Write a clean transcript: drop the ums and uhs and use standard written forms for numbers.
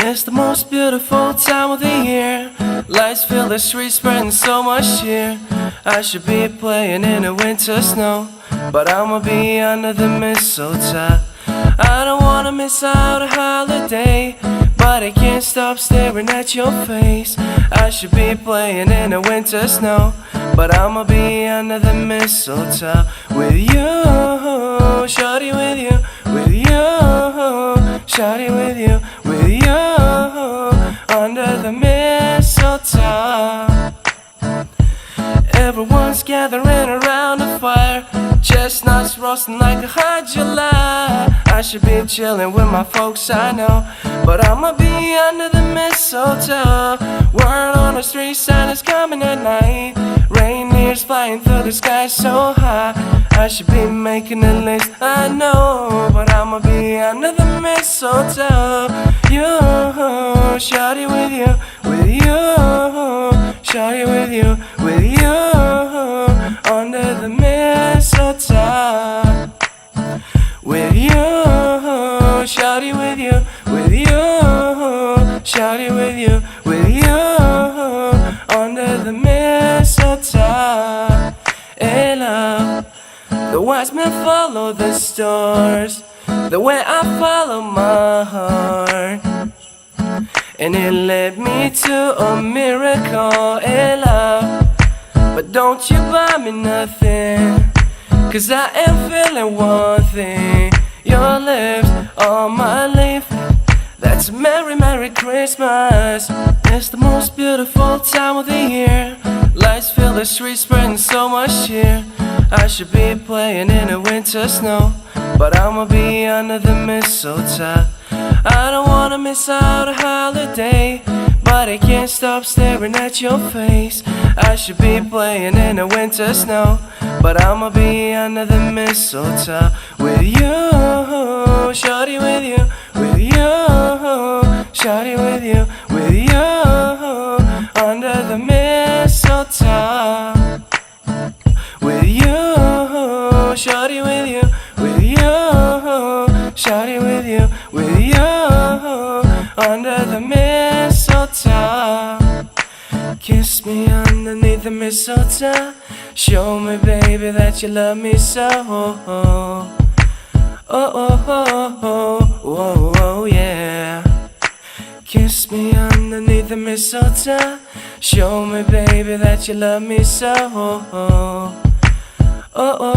It's the most beautiful time of the year. Lights fill the streets, spreading so much cheer. I should be playing in the winter snow, but I'ma be under the mistletoe. I don't wanna miss out a holiday, but I can't stop staring at your face. I should be playing in the winter snow, but I'ma be under the mistletoe. With you, shawty, with you, with you, shawty, with you, with you, under the mistletoe. Everyone's gathering around the fire, chestnuts roasting like a hot July. I should be chilling with my folks, I know, but I'ma be under the mistletoe. Word on the street, Santa's coming at night. Reindeers flying through the sky so high. I should be making a list, I know, but I'ma be under the mistletoe. You, shawty, with you, with you, shawty, with you, with you, under the mistletoe. With you, shawty, with you, with you, shawty, with you, with you, under the mistletoe. Hey love, the wise men follow the stars, the way I follow my heart, and it led me to a miracle. Hey love, but don't you buy me nothing, 'cause I am feeling one thing. Your lips on my lips, that's a Merry, Merry Christmas. It's the most beautiful time of the year. Lights fill the streets, spreading so much cheer. I should be playing in the winter snow, but I'ma be under the mistletoe. I don't wanna miss out a holiday, but I can't stop staring at your face. I should be playing in the winter snow, but I'ma be under the mistletoe. With you, shawty, with you, with you, shawty, with you, with you, under the mistletoe. With you, shawty, with you, with you, shawty, with you, with you, under the mistletoe. Kiss me underneath the mistletoe. Show me, baby, that you love me so. Oh, oh, oh, oh, oh, oh, yeah. Kiss me underneath the mistletoe. Show me, baby, that you love me so. Oh, oh,